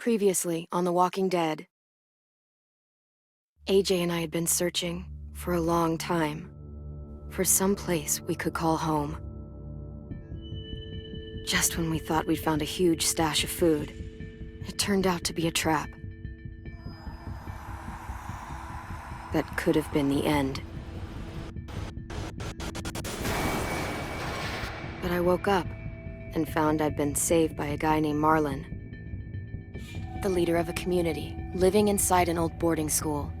Previously on The Walking Dead, AJ and I had been searching for a long time for some place we could call home. Just when we thought we'd found a huge stash of food, it turned out to be a trap. That could have been the end. But I woke up and found I'd been saved by a guy named Marlon, the leader of a community living inside an old boarding school.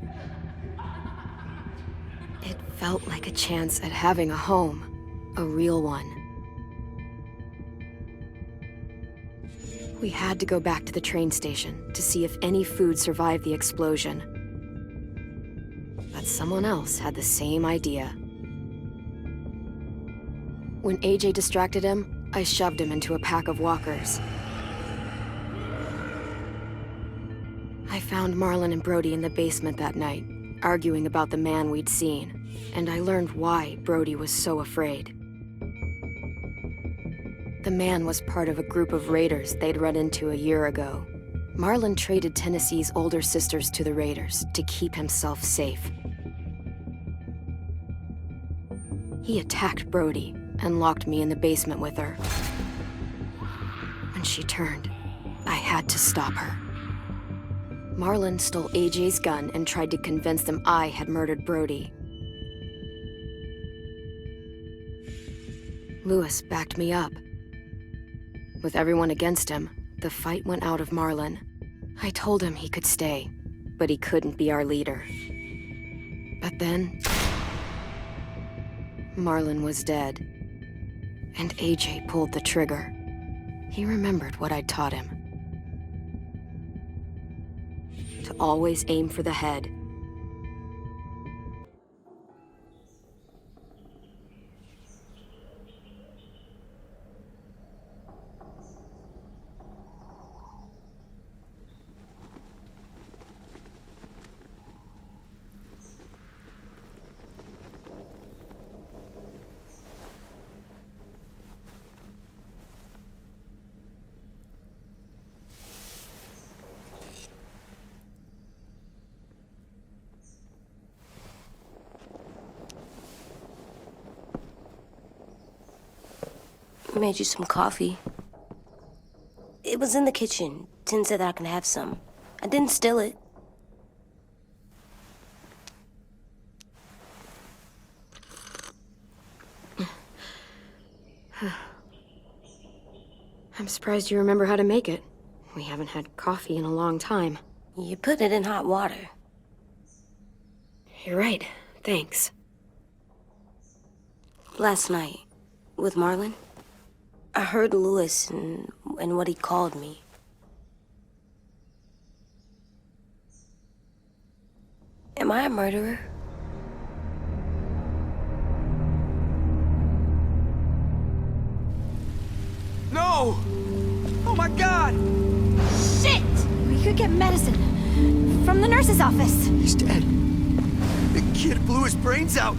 It felt like a chance at having a home, a real one. We had to go back to the train station to see if any food survived the explosion. But someone else had the same idea. When AJ distracted him, I shoved him into a pack of walkers. I found Marlon and Brody in the basement that night, arguing about the man we'd seen, and I learned why Brody was so afraid. The man was part of a group of raiders they'd run into a year ago. Marlon traded Tennessee's older sisters to the raiders to keep himself safe. He attacked Brody and locked me in the basement with her. When she turned, I had to stop her. Marlon stole AJ's gun and tried to convince them I had murdered Brody. Lewis backed me up. With everyone against him, the fight went out of Marlon. I told him he could stay, but he couldn't be our leader. But then, Marlon was dead, and AJ pulled the trigger. He remembered what I'd taught him. To always aim for the head. I made you some coffee. It was in the kitchen. Tin said that I can have some. I didn't steal it. I'm surprised you remember how to make it. We haven't had coffee in a long time. You put it in hot water. You're right. Thanks. Last night, with Marlon, I heard Lewis and what he called me. Am I a murderer? No! Oh my God! Shit! We could get medicine from the nurse's office. He's dead. The kid blew his brains out.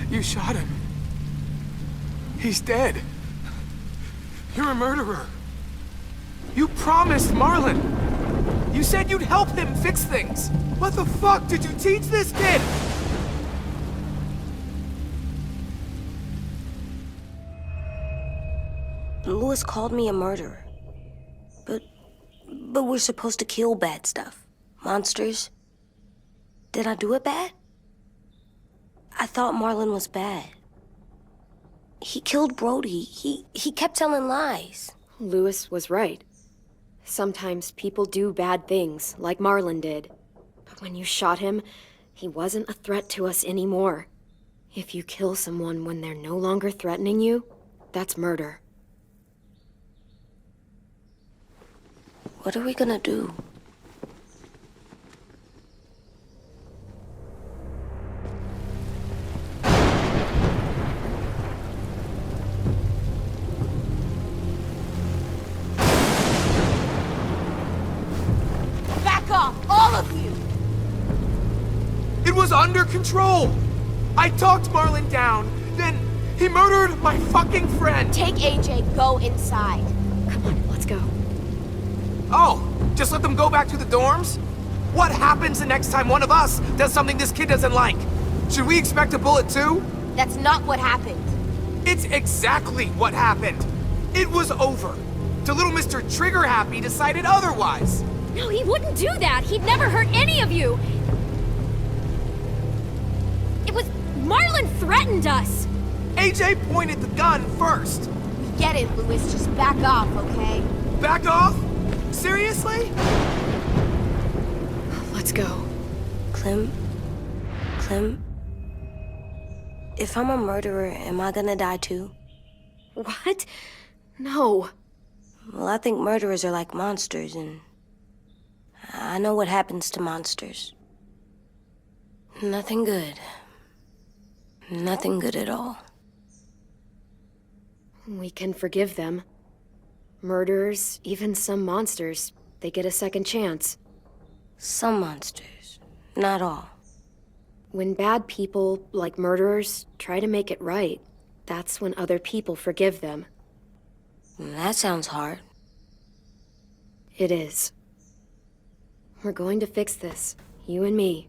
You shot him. He's dead. You're a murderer. You promised Marlon. You said you'd help him fix things. What the fuck did you teach this kid? Lewis called me a murderer. But we're supposed to kill bad stuff. Monsters. Did I do it bad? I thought Marlon was bad. He killed Brody. He kept telling lies. Lewis was right. Sometimes people do bad things, like Marlon did. But when you shot him, he wasn't a threat to us anymore. If you kill someone when they're no longer threatening you, that's murder. What are we gonna do? Back off, all of you! It was under control. I talked Marlon down, then he murdered my fucking friend. Take AJ, go inside. Come on, let's go. Oh, Just let them go back to the dorms? What happens the next time one of us does something this kid doesn't like? Should we expect a bullet too? That's not what happened. It's exactly what happened. It was over. Till little Mr. Trigger Happy decided otherwise. No, he wouldn't do that. He'd never hurt any of you. It was... Marlon threatened us. AJ pointed the gun first. We get it, Louis. Just back off, okay? Back off? Seriously? Let's go. Clem? If I'm a murderer, am I gonna die too? What? No. Well, I think murderers are like monsters, and I know what happens to monsters. Nothing good. Nothing good at all. We can forgive them. Murderers, even some monsters, they get a second chance. Some monsters, not all. When bad people, like murderers, try to make it right, that's when other people forgive them. That sounds hard. It is. We're going to fix this, you and me.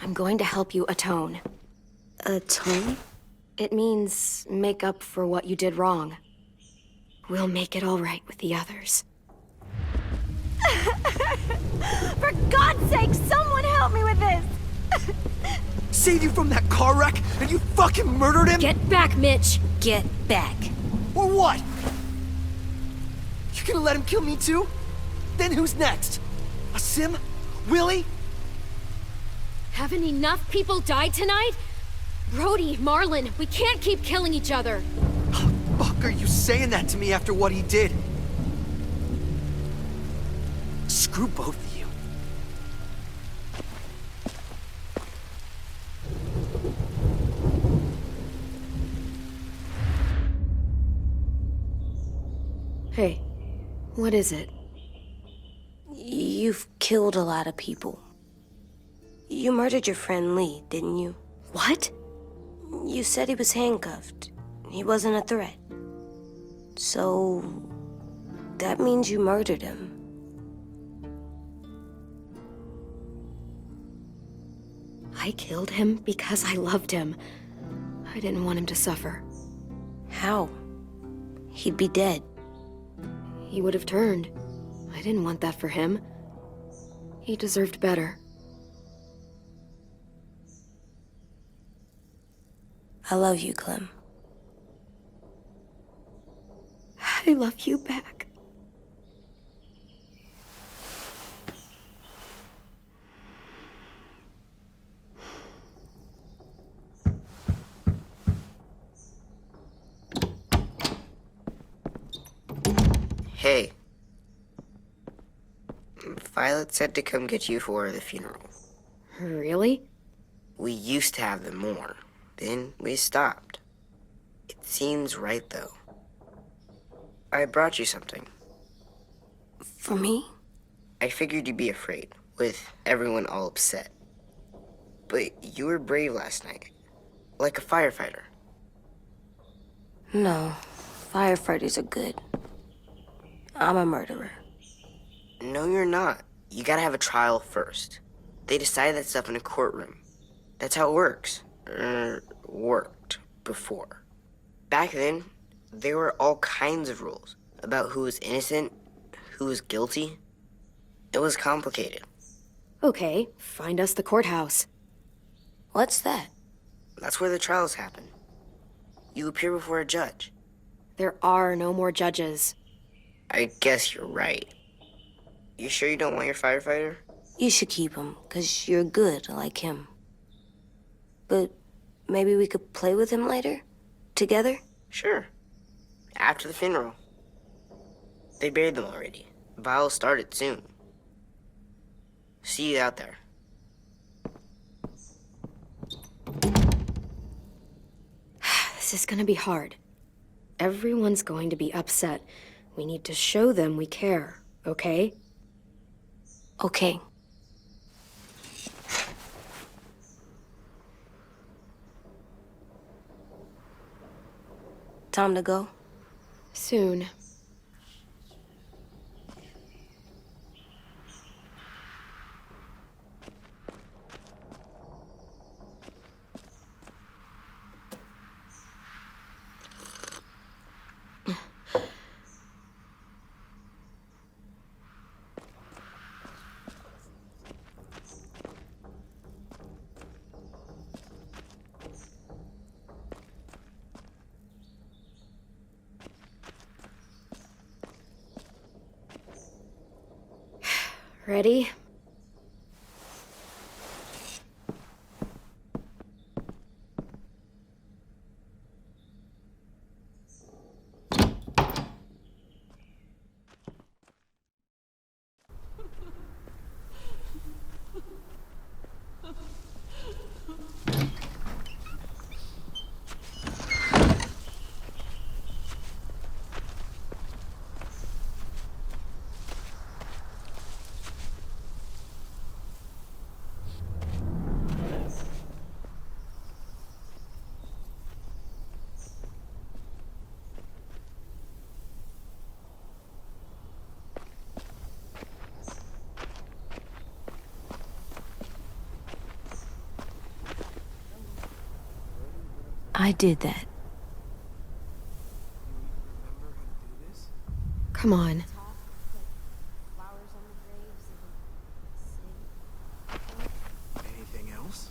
I'm going to help you atone. Atone? It means make up for what you did wrong. We'll make it all right with the others. For God's sake, someone help me with this! Saved you from that car wreck, and you fucking murdered him? Get back, Mitch! Get back. Or what? You gonna let him kill me too? Then who's next? A Sim? Willie? Haven't enough people died tonight? Brody, Marlon, we can't keep killing each other. How the fuck are you saying that to me after what he did? Screw both of you. Hey, what is it? You've killed a lot of people. You murdered your friend Lee, didn't you? What? You said he was handcuffed. He wasn't a threat. So... that means you murdered him. I killed him because I loved him. I didn't want him to suffer. How? He'd be dead. He would have turned. I didn't want that for him. He deserved better. I love you, Clem. I love you back. Hey. Violet said to come get you for the funeral. Really? We used to have them more. Then we stopped. It seems right, though. I brought you something. For me? I figured you'd be afraid, with everyone all upset. But you were brave last night. Like a firefighter. No. Firefighters are good. I'm a murderer. No, you're not. You gotta have a trial first. They decide that stuff in a courtroom. That's how it works. Worked before. Back then, there were all kinds of rules about who was innocent, who was guilty. It was complicated. Okay, find us the courthouse. What's that? That's where the trials happen. You appear before a judge. There are no more judges. I guess you're right. You sure you don't want your firefighter? You should keep him, 'cause you're good like him. But maybe we could play with him later? Together? Sure. After the funeral. They buried them already. Vile'll start it soon. See you out there. This is gonna be hard. Everyone's going to be upset. We need to show them we care, okay? Okay. Time to go? Soon. Ready? I did that. Come on. Anything else?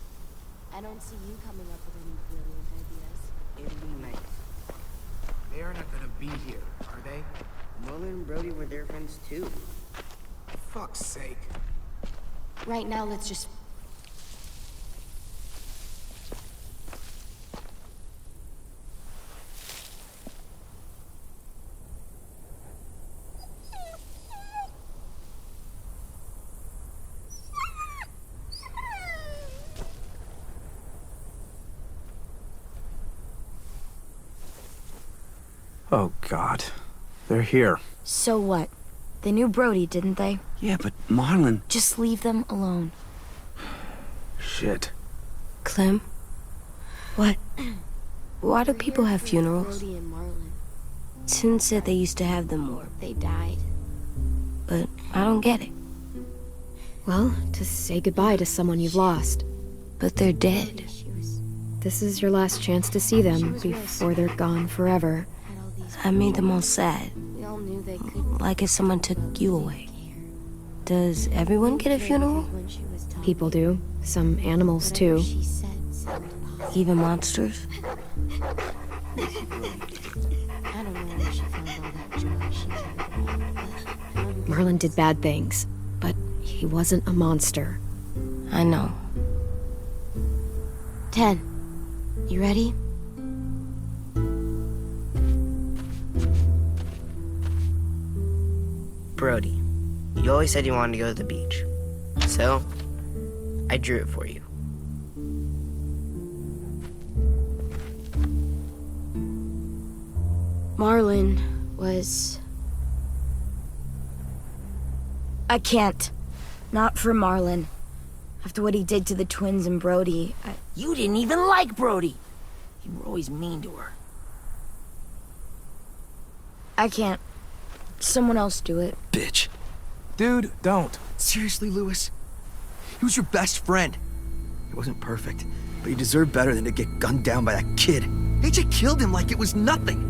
I don't see you coming up with any brilliant ideas. It'd be nice. They are not gonna be here, are they? Marlon and Brody were their friends too. Fuck's sake. Right now, let's just... Oh, God. They're here. So what? They knew Brody, didn't they? Yeah, but Marlon... Just leave them alone. Shit. Clem? What? Why do people have funerals? Brody and Marlon. Tin said they used to have them more, They died. but I don't get it. Well, to say goodbye to someone you've lost. But they're dead. She was This is your last chance to see them before they're gone forever. had all these. I made them all sad, We all knew they couldn't like if someone took you away. care. Does everyone get a funeral? When she was talking, People do. Some animals, whatever too. she said sounded positive. Even monsters? I don't know where she found all that joy she carried, but I know Marlon did bad things, but he wasn't a monster. I know. 10. You ready? Brody, you always said you wanted to go to the beach. So, I drew it for you. Marlon was... I can't. Not for Marlon. After what he did to the twins and Brody, You didn't even like Brody. You were always mean to her. I can't. Someone else do it. Bitch. Dude, don't. Seriously, Lewis? He was your best friend. He wasn't perfect, but he deserved better than to get gunned down by that kid. AJ killed him like it was nothing.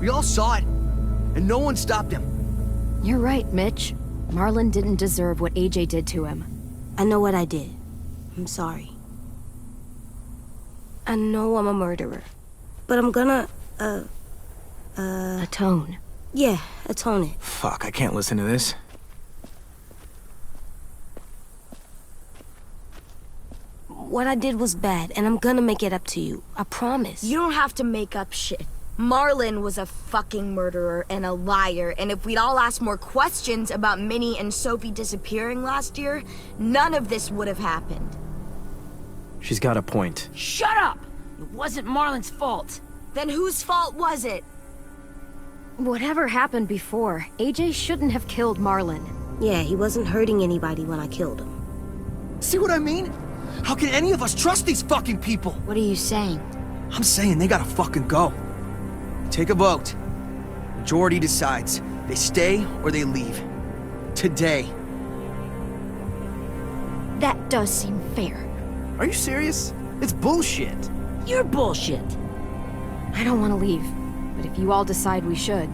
We all saw it, and no one stopped him. You're right, Mitch. Marlon didn't deserve what AJ did to him. I know what I did. I'm sorry. I know I'm a murderer. But I'm gonna, Atone. yeah, atone it. Fuck, I can't listen to this. What I did was bad, and I'm gonna make it up to you. I promise. You don't have to make up shit. Marlon was a fucking murderer and a liar, and if we'd all asked more questions about Minnie and Sophie disappearing last year, none of this would have happened. She's got a point. Shut up! It wasn't Marlon's fault. Then whose fault was it? Whatever happened before, AJ shouldn't have killed Marlon. Yeah, he wasn't hurting anybody when I killed him. See what I mean? How can any of us trust these fucking people? What are you saying? I'm saying they gotta fucking go. Take a vote. Majority decides. They stay or they leave. Today. That does seem fair. Are you serious? It's bullshit. You're bullshit. I don't want to leave, but if you all decide we should,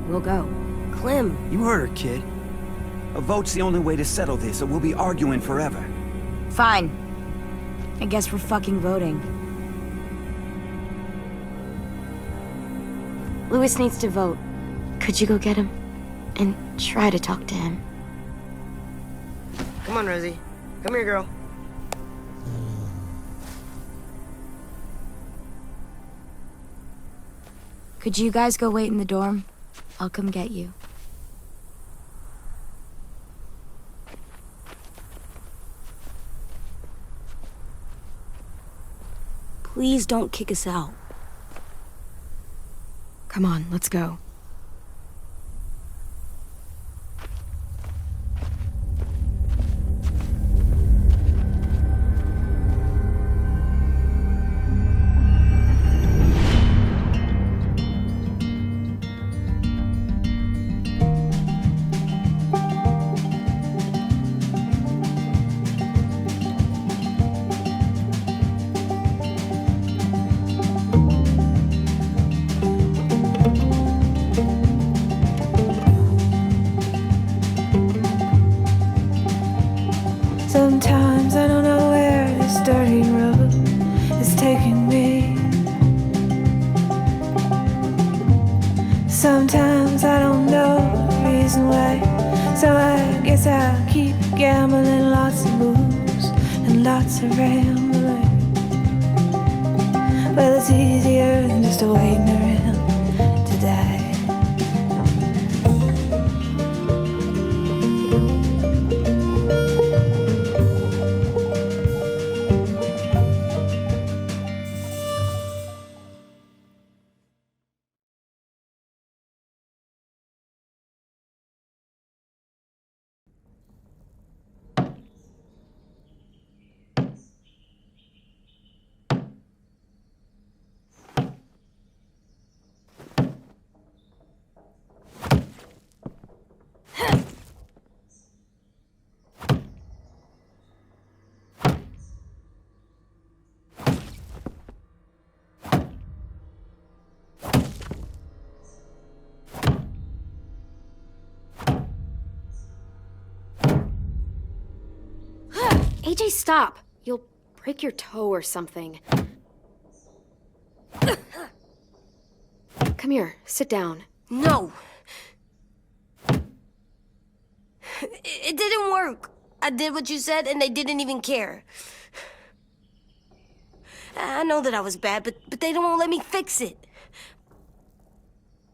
we'll go. Clem, You heard her, kid. A vote's the only way to settle this, or we'll be arguing forever. Fine. I guess we're fucking voting. Lewis needs to vote. Could you go get him? And try to talk to him. Come on, Rosie. Come here, girl. Could you guys go wait in the dorm? I'll come get you. Please don't kick us out. Come on, let's go. Sometimes I don't know where this dirty road is taking me. Sometimes I don't know the reason why. So I guess I'll keep gambling, lots of moves and lots of rambling. Well, it's easier than just waiting around to die. AJ, stop! You'll break your toe or something. Come here, sit down. No. It didn't work. I did what you said and they didn't even care. I know that I was bad, but they don't let me fix it.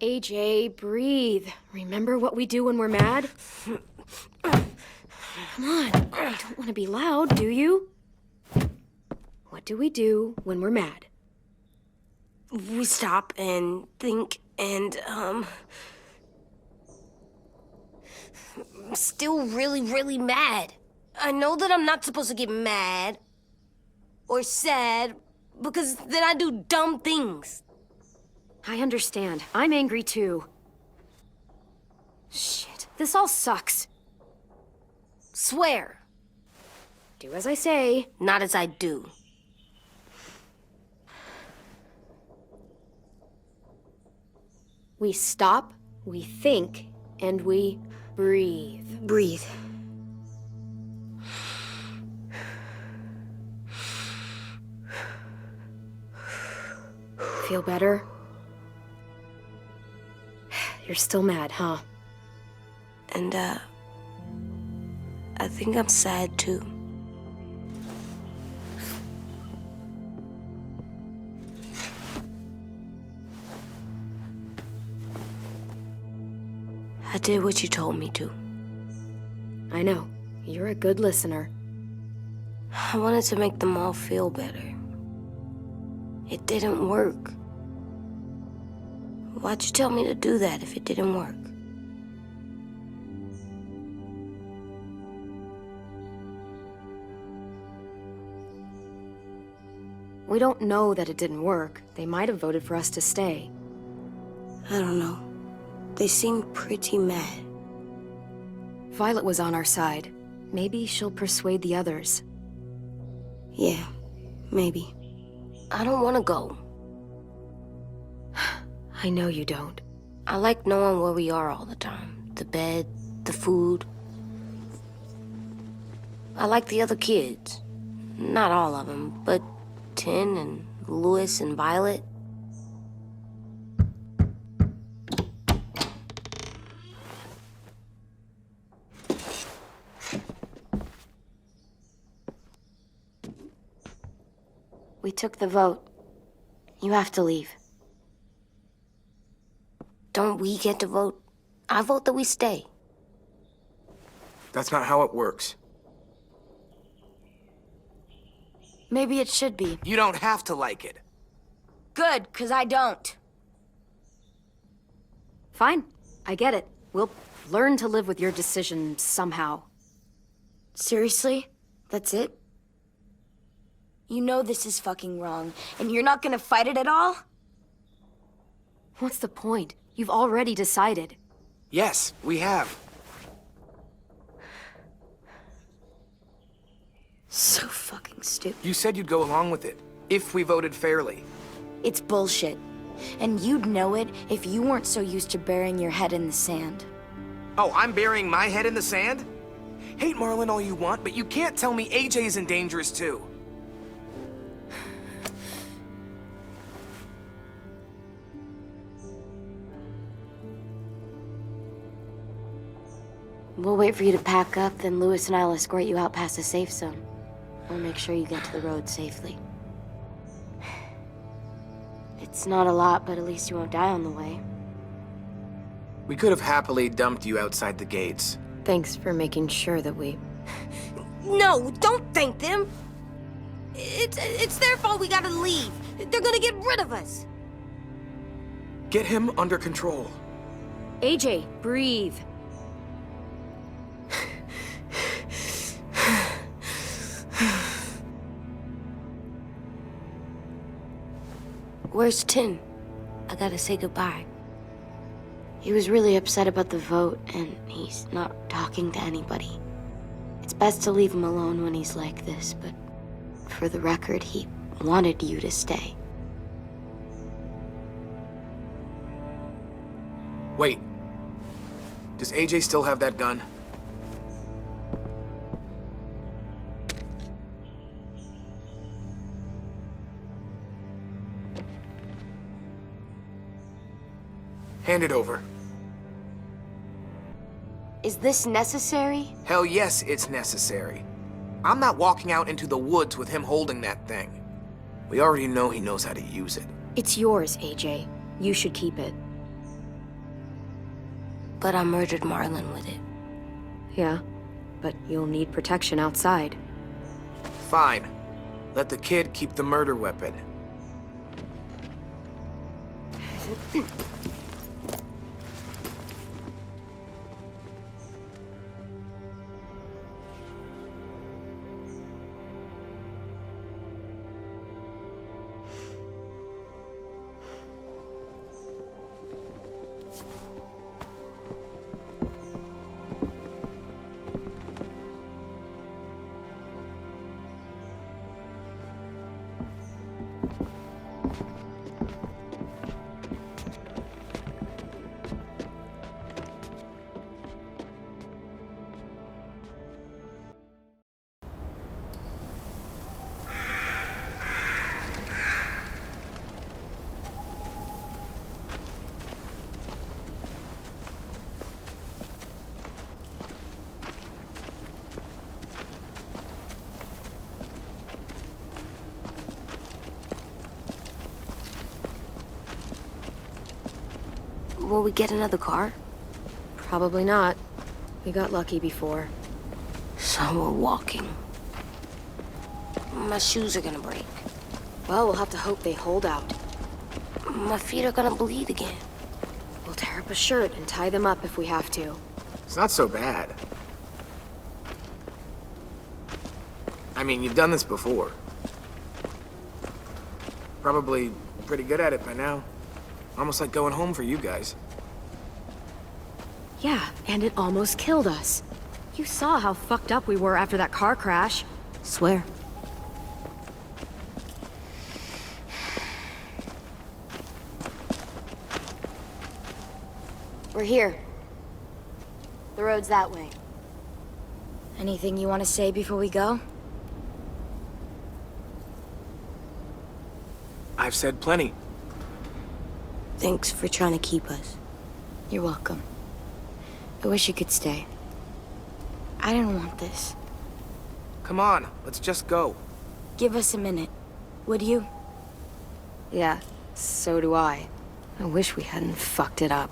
AJ, breathe. Remember what we do when we're mad? Come on, you don't want to be loud, do you? What do we do when we're mad? We stop and think and, I'm still really, really mad. I know that I'm not supposed to get mad or sad because then I do dumb things. I understand. I'm angry too. Shit, this all sucks. Swear. Do as I say. Not as I do. We stop, we think, and we breathe. Breathe. Feel better? You're still mad, huh? And, I think I'm sad too. I did what you told me to. I know. You're a good listener. I wanted to make them all feel better. It didn't work. Why'd you tell me to do that if it didn't work? We don't know that it didn't work. They might have voted for us to stay. I don't know. They seemed pretty mad. Violet was on our side. Maybe she'll persuade the others. Yeah, maybe. I don't want to go. I know you don't. I like knowing where we are all the time. The bed, the food. I like the other kids. Not all of them, but Tin and Louis and Violet. We took the vote. You have to leave. Don't we get to vote? I vote that we stay. That's not how it works. Maybe it should be. You don't have to like it. Good, 'cause I don't. Fine, I get it. We'll learn to live with your decision somehow. Seriously? That's it? You know this is fucking wrong, and you're not gonna fight it at all? What's the point? You've already decided. Yes, we have. So fucking stupid. You said you'd go along with it, if we voted fairly. It's bullshit. And you'd know it if you weren't so used to burying your head in the sand. Oh, I'm burying my head in the sand? Hate Marlon all you want, but you can't tell me AJ's in dangerous too. We'll wait for you to pack up, then Lewis and I'll escort you out past the safe zone. We'll make sure you get to the road safely. It's not a lot, but at least you won't die on the way. We could have happily dumped you outside the gates. Thanks for making sure that we... No, don't thank them! It's their fault we gotta leave. They're gonna get rid of us. Get him under control. AJ, breathe. Where's Tin? I gotta say goodbye. He was really upset about the vote, and he's not talking to anybody. It's best to leave him alone when he's like this, but for the record, he wanted you to stay. Wait. Does AJ still have that gun? Hand it over. Is this necessary? Hell yes, it's necessary. I'm not walking out into the woods with him holding that thing. We already know he knows how to use it. It's yours, AJ. You should keep it. But I murdered Marlon with it. Yeah, but you'll need protection outside. Fine. Let the kid keep the murder weapon. Will we get another car? Probably not. We got lucky before. So we're walking. My shoes are gonna break. Well, we'll have to hope they hold out. My feet are gonna bleed again. We'll tear up a shirt and tie them up if we have to. It's not so bad. I mean, you've done this before. Probably pretty good at it by now. Almost like going home for you guys. Yeah, and it almost killed us. You saw how fucked up we were after that car crash. Swear. We're here. The road's that way. Anything you want to say before we go? I've said plenty. Thanks for trying to keep us. You're welcome. I wish you could stay. I didn't want this. Come on, let's just go. Give us a minute. Would you? Yeah, so do I. I wish we hadn't fucked it up.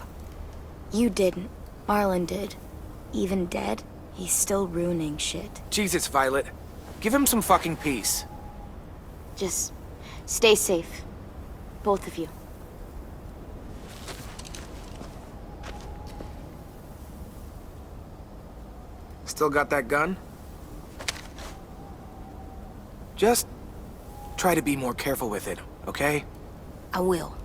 You didn't. Marlon did. Even dead, he's still ruining shit. Jesus, Violet. Give him some fucking peace. Just stay safe. Both of you. Still got that gun? Just try to be more careful with it, okay? I will.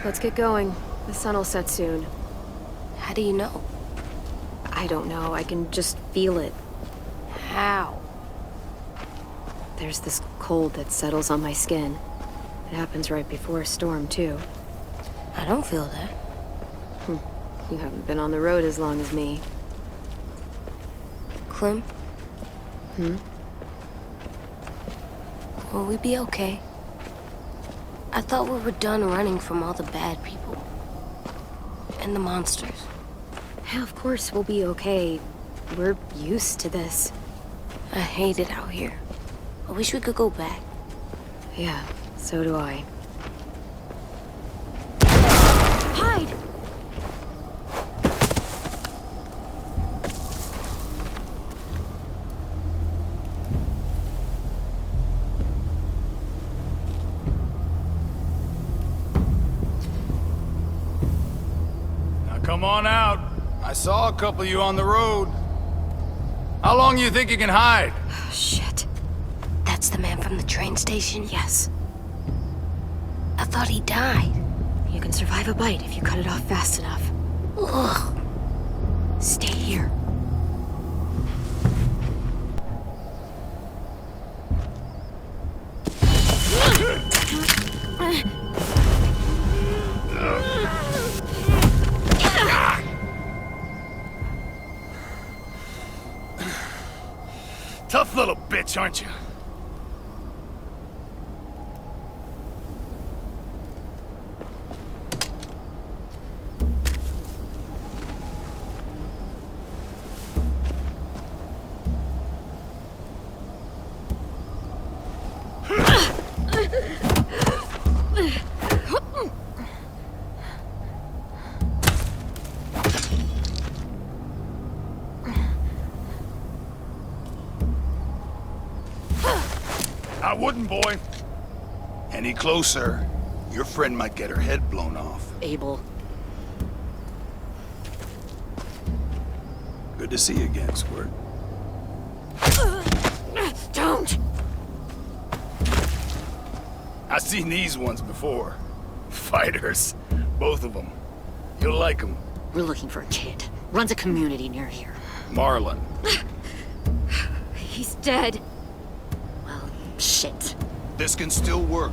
Let's get going. The sun will set soon. How do you know? I don't know, I can just feel it. How? There's this cold that settles on my skin. It happens right before a storm, too. I don't feel that. You haven't been on the road as long as me. Clem? Hmm? Will we be okay? I thought we were done running from all the bad people. And the monsters. Yeah, of course we'll be okay. We're used to this. I hate it out here. I wish we could go back. Yeah, so do I. Hide! Now come on out. I saw a couple of you on the road. How long you think you can hide? Shit. That's the man from the train station? Yes. I thought he died. You can survive a bite if you cut it off fast enough. Ugh. Stay here. Tough little bitch, aren't you? I wouldn't, boy. Any closer, your friend might get her head blown off. Abel. Good to see you again, Squirt. Don't! I've seen these ones before. Fighters. Both of them. You'll like them. We're looking for a kid. Runs a community near here. Marlon. He's dead. Well, shit. This can still work.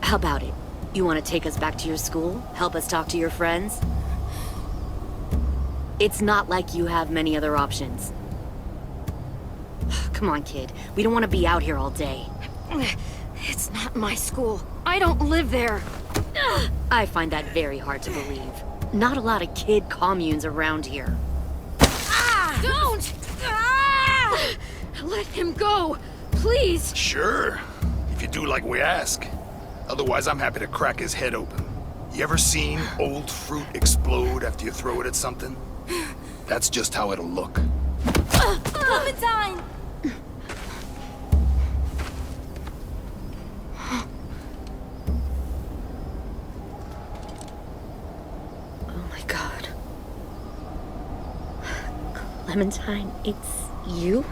How about it? You want to take us back to your school? Help us talk to your friends? It's not like you have many other options. Come on, kid. We don't want to be out here all day. It's not my school. I don't live there. I find that very hard to believe. Not a lot of kid communes around here. Don't! Let him go, please. Sure. If you do like we ask. Otherwise, I'm happy to crack his head open. You ever seen old fruit explode after you throw it at something? That's just how it'll look. Clementine! Oh my god. Clementine, it's you?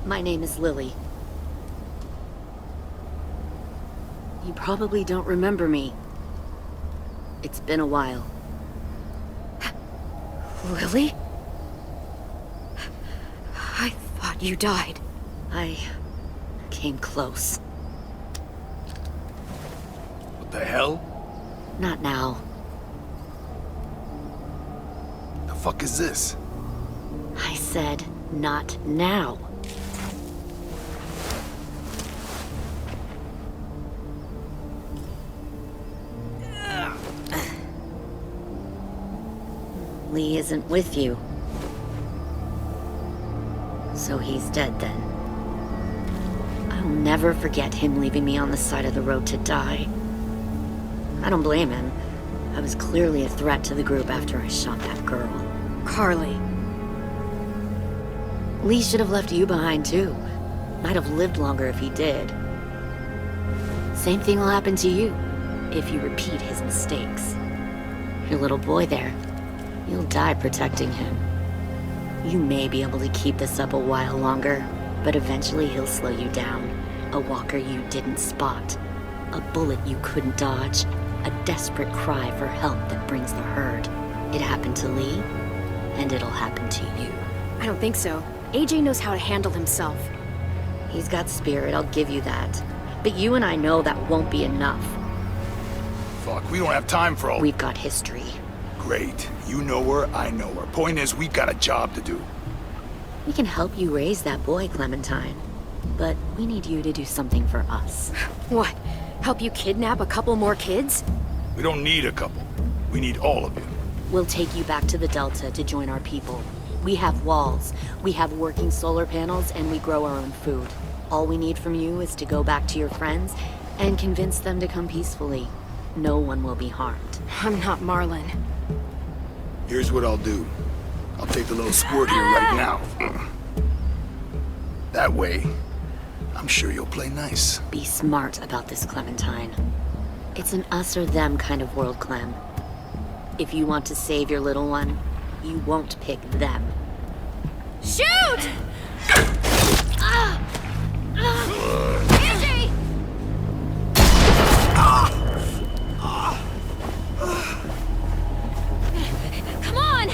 My name is Lily. You probably don't remember me. It's been a while. Lily? I thought you died. I came close. What the hell? Not now. The fuck is this? I said, not now. Lee isn't with you. So he's dead then. I'll never forget him leaving me on the side of the road to die. I don't blame him. I was clearly a threat to the group after I shot that girl. Carly. Lee should have left you behind too. Might have lived longer if he did. Same thing will happen to you, if you repeat his mistakes. Your little boy there, you'll die protecting him. You may be able to keep this up a while longer, but eventually he'll slow you down. A walker you didn't spot. A bullet you couldn't dodge. A desperate cry for help that brings the herd. It happened to Lee, and it'll happen to you. I don't think so. AJ knows how to handle himself. He's got spirit, I'll give you that. But you and I know that won't be enough. Fuck, we don't have time for all... We've got history. Great. You know her, I know her. Point is, we've got a job to do. We can help you raise that boy, Clementine. But we need you to do something for us. What? Help you kidnap a couple more kids? We don't need a couple. We need all of you. We'll take you back to the Delta to join our people. We have walls, we have working solar panels, and we grow our own food. All we need from you is to go back to your friends and convince them to come peacefully. No one will be harmed. I'm not Marlon. Here's what I'll do. I'll take the little squirt here right now. That way, I'm sure you'll play nice. Be smart about this, Clementine. It's an us or them kind of world, Clem. If you want to save your little one, you won't pick them. Shoot! Angie! Come on!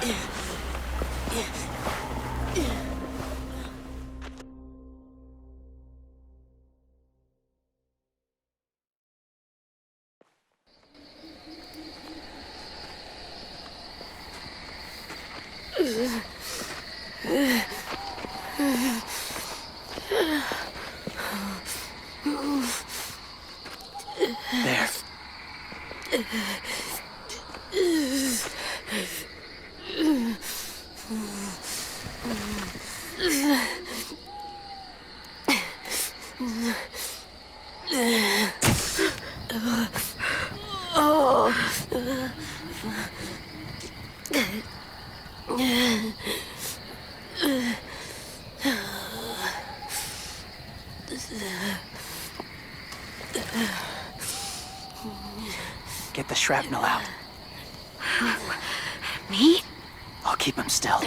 There. Get the shrapnel out. Me? I'll keep him still.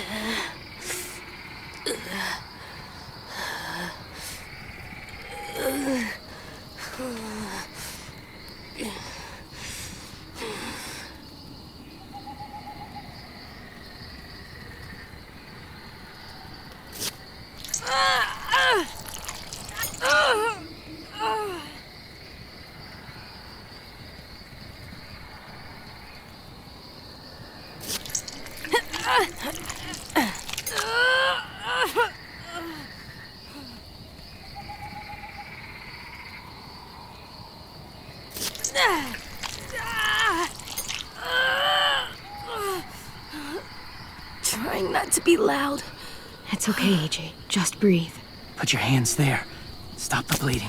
Trying not to be loud. It's okay, AJ. Just breathe. Put your hands there. Stop the bleeding.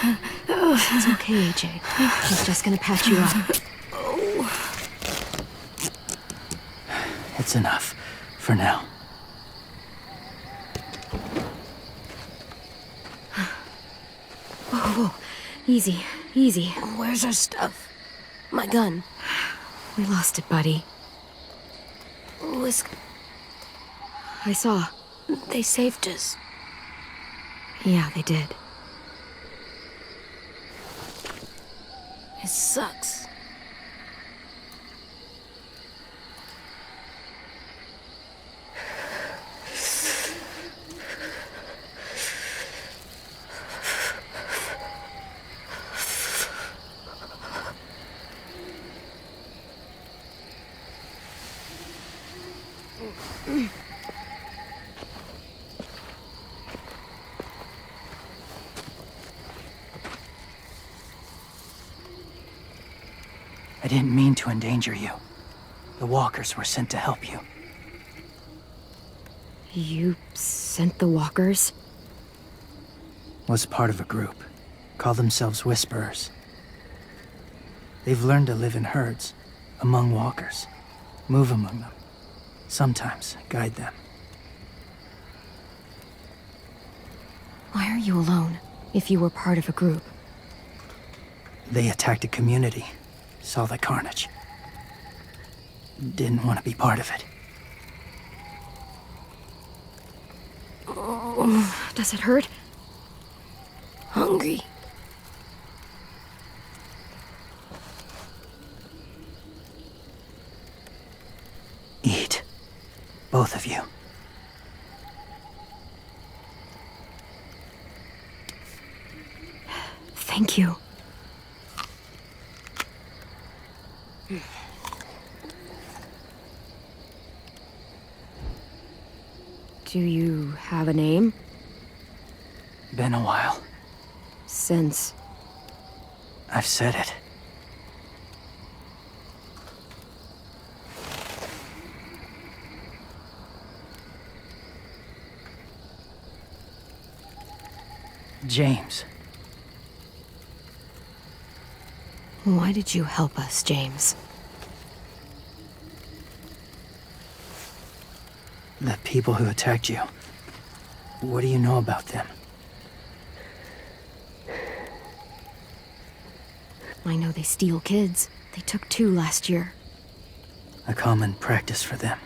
It's okay, AJ. He's just gonna patch you up. It's enough. For now. Whoa. Easy. Easy. Where's our stuff? My gun. We lost it, buddy. I saw. They saved us. Yeah, they did. It sucks. I didn't mean to endanger you. The walkers were sent to help you. You sent the walkers? Was part of a group. Call themselves Whisperers. They've learned to live in herds, among walkers. Move among them. Sometimes guide them. Why are you alone, if you were part of a group? They attacked a community. Saw the carnage. Didn't want to be part of it. Does it hurt? Hungry. Eat. Both of you. Thank you. Do you have a name? Been a while. Since... I've said it. James. Why did you help us, James? The people who attacked you. What do you know about them? I know they steal kids. They took 2 last year. A common practice for them.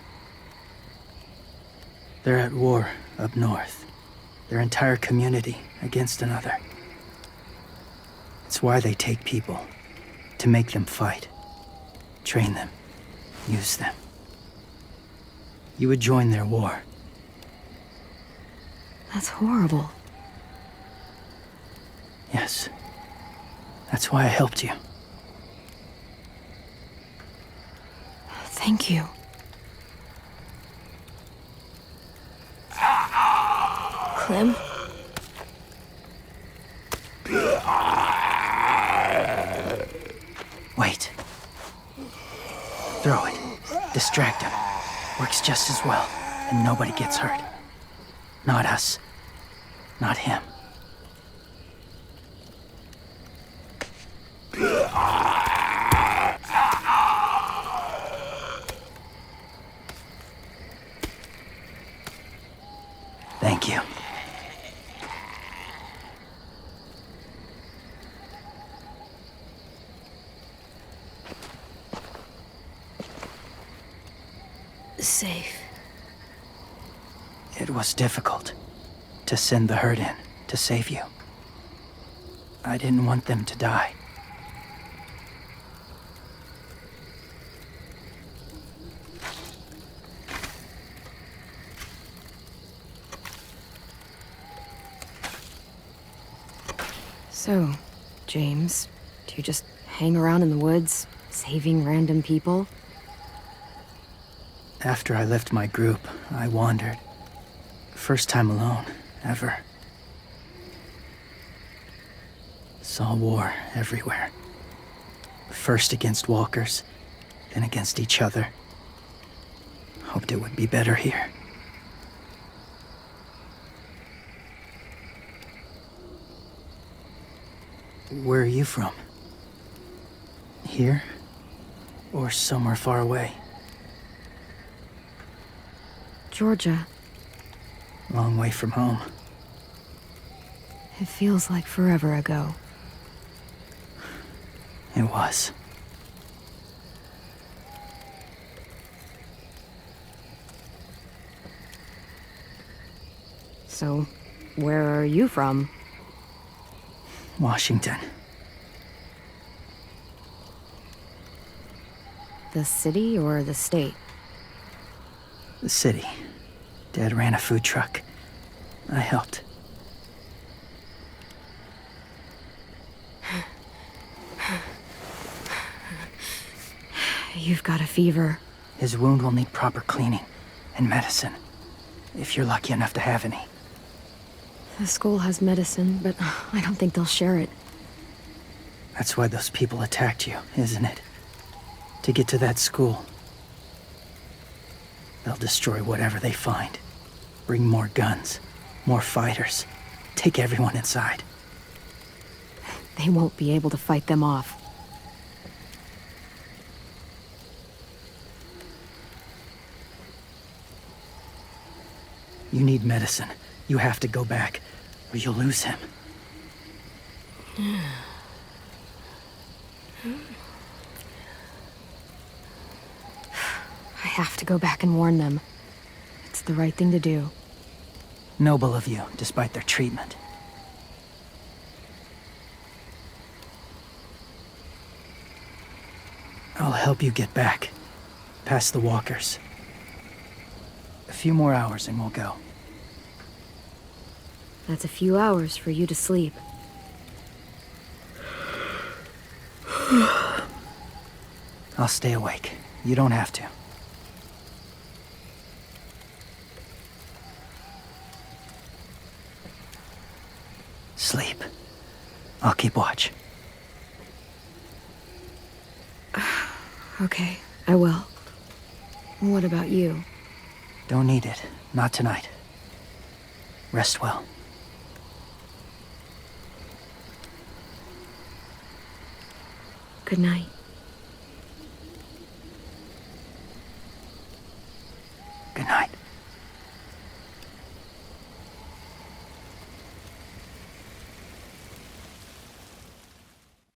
They're at war up north. Their entire community against another. It's why they take people. To make them fight. Train them. Use them. you would join their war. That's horrible. Yes. That's why I helped you. Thank you. Clem? Wait. Throw it. Distract him. Works just as well, and nobody gets hurt. Not us. Not him. Thank you. Safe. It was difficult to send the herd in to save you. I didn't want them to die. So, James, do you just hang around in the woods, saving random people? After I left my group, I wandered. First time alone, ever. Saw war everywhere. First against walkers, then against each other. Hoped it would be better here. Where are you from? Here? Or somewhere far away? Georgia. Long way from home. It feels like forever ago. It was. So, where are you from? Washington. The city or the state? The city. Dad ran a food truck. I helped. You've got a fever. His wound will need proper cleaning and medicine, if you're lucky enough to have any. The school has medicine, but I don't think they'll share it. That's why those people attacked you, isn't it? To get to that school. They'll destroy whatever they find. Bring more guns, more fighters. Take everyone inside. They won't be able to fight them off. You need medicine. You have to go back, or you'll lose him. I have to go back and warn them. It's the right thing to do. Noble of you, despite their treatment. I'll help you get back, past the walkers. A few more hours and we'll go. That's a few hours for you to sleep. I'll stay awake. You don't have to. Sleep. I'll keep watch. Okay, I will. What about you? Don't need it. Not tonight. Rest well. Good night. Good night.